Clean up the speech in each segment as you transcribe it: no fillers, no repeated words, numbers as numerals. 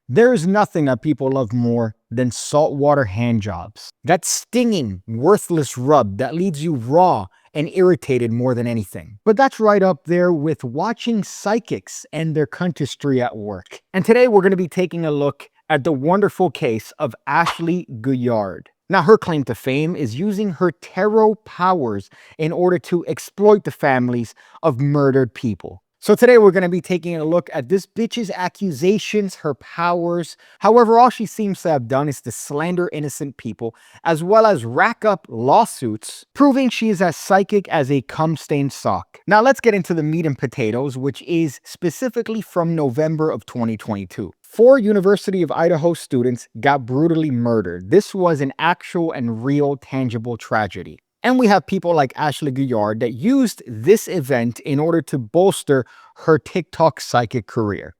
There is nothing that people love more than saltwater hand jobs. That stinging, worthless rub that leaves you raw and irritated more than anything. But that's right up there with watching psychics and their country at work. And today we're going to be taking a look at the wonderful case of Ashley Guyard. Now, her claim to fame is using her tarot powers in order to exploit the families of murdered people. So today we're going to be taking a look at this bitch's accusations, her powers. However, all she seems to have done is to slander innocent people, as well as rack up lawsuits, proving she is as psychic as a cum-stained sock. Now let's get into the meat and potatoes, which is specifically from November of 2022. 4 University of Idaho students got brutally murdered. This was an actual and real tangible tragedy. And we have people like Ashley Guyard that used this event in order to bolster her TikTok psychic career.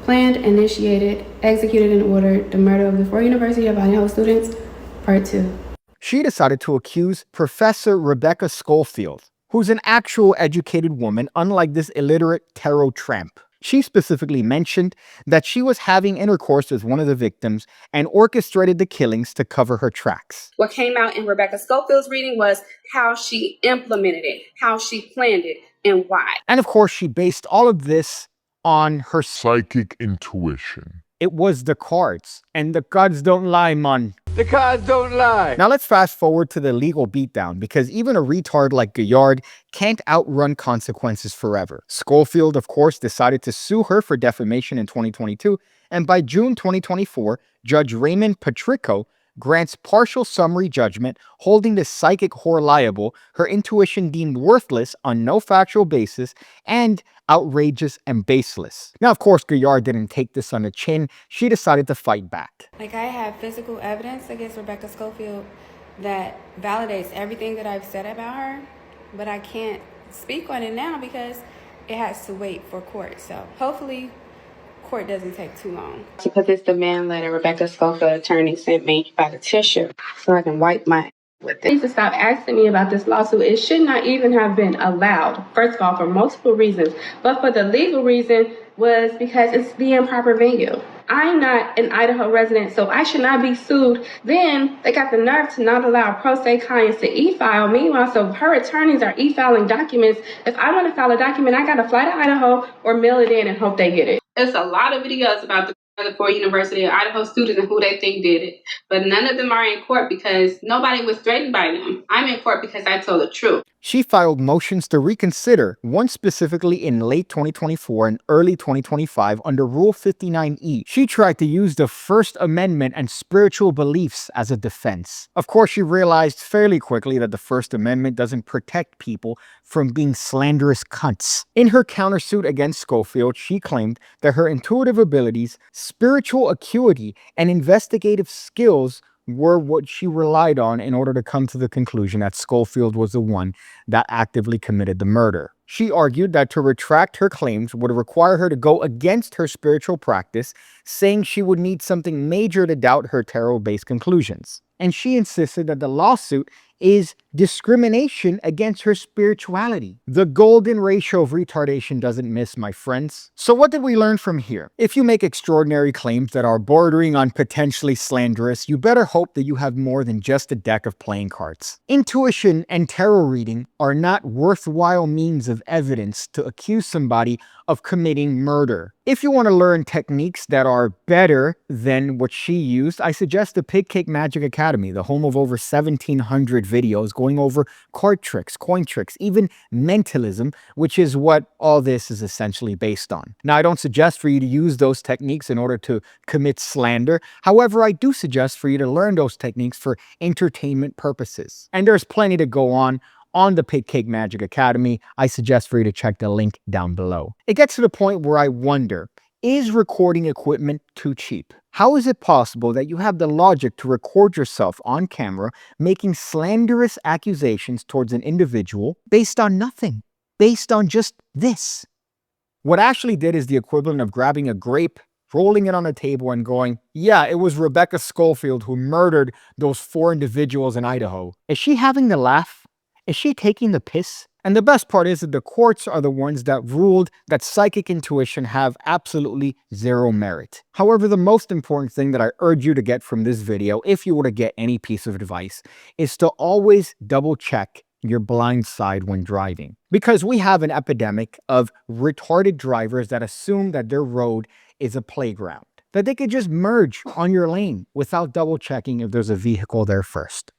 Planned, initiated, executed, and ordered the murder of the 4 University of Idaho students, Part 2. She decided to accuse Professor Rebecca Schofield, who's an actual educated woman, unlike this illiterate tarot tramp. She specifically mentioned that she was having intercourse with one of the victims and orchestrated the killings to cover her tracks. What came out in Rebecca Schofield's reading was how she implemented it, how she planned it, and why. And of course, she based all of this on her psychic intuition. It was the cards, and the cards don't lie, man. The cards don't lie. Now let's fast forward to the legal beatdown, because even a retard like Guyard can't outrun consequences forever. Schofield, of course, decided to sue her for defamation in 2022, and by June 2024, Judge Raymond Patrico grants partial summary judgment, holding the psychic whore liable, her intuition deemed worthless on no factual basis, and outrageous and baseless. Now, of course, Guyard didn't take this on the chin. She decided to fight back. I have physical evidence against Rebecca Schofield that validates everything that I've said about her, but I can't speak on it now because it has to wait for court. So hopefully court doesn't take too long. Because it's the man letter Rebecca Schofield attorney sent me by the tissue so I can wipe my with it. Please stop asking me about this lawsuit. It should not even have been allowed. First of all, for multiple reasons, but for the legal reason was because it's the improper venue. I'm not an Idaho resident, so I should not be sued. Then they got the nerve to not allow pro se clients to e-file. Meanwhile, so her attorneys are e-filing documents. If I want to file a document, I got to fly to Idaho or mail it in and hope they get it. There's a lot of videos about the 4 University of Idaho students and who they think did it, but none of them are in court because nobody was threatened by them. I'm in court because I told the truth. She filed motions to reconsider, one specifically in late 2024 and early 2025 under Rule 59E. She tried to use the First Amendment and spiritual beliefs as a defense. Of course, she realized fairly quickly that the First Amendment doesn't protect people from being slanderous cunts. In her countersuit against Schofield, she claimed that her intuitive abilities, spiritual acuity, and investigative skills were what she relied on in order to come to the conclusion that Schofield was the one that actively committed the murder. She argued that to retract her claims would require her to go against her spiritual practice, saying she would need something major to doubt her tarot-based conclusions. And she insisted that the lawsuit is discrimination against her spirituality. The golden ratio of retardation doesn't miss, my friends. So what did we learn from here? If you make extraordinary claims that are bordering on potentially slanderous, you better hope that you have more than just a deck of playing cards. Intuition and tarot reading are not worthwhile means of evidence to accuse somebody of committing murder. If you want to learn techniques that are better than what she used, I suggest the PigCake Magic Academy, the home of over 1,700 videos going over card tricks, coin tricks, even mentalism, which is what all this is essentially based on. Now, I don't suggest for you to use those techniques in order to commit slander. However, I do suggest for you to learn those techniques for entertainment purposes. And there's plenty to go on the PigCake Magic Academy. I suggest for you to check the link down below. It gets to the point where I wonder, is recording equipment too cheap? How is it possible that you have the logic to record yourself on camera making slanderous accusations towards an individual based on nothing, based on just this? What Ashley did is the equivalent of grabbing a grape, rolling it on a table and going, yeah, it was Rebecca Schofield who murdered those 4 individuals in Idaho. Is she having the laugh? Is she taking the piss? And the best part is that the courts are the ones that ruled that psychic intuition have absolutely zero merit. However, the most important thing that I urge you to get from this video, if you were to get any piece of advice, is to always double check your blind side when driving. Because we have an epidemic of retarded drivers that assume that their road is a playground, that they could just merge on your lane without double checking if there's a vehicle there first.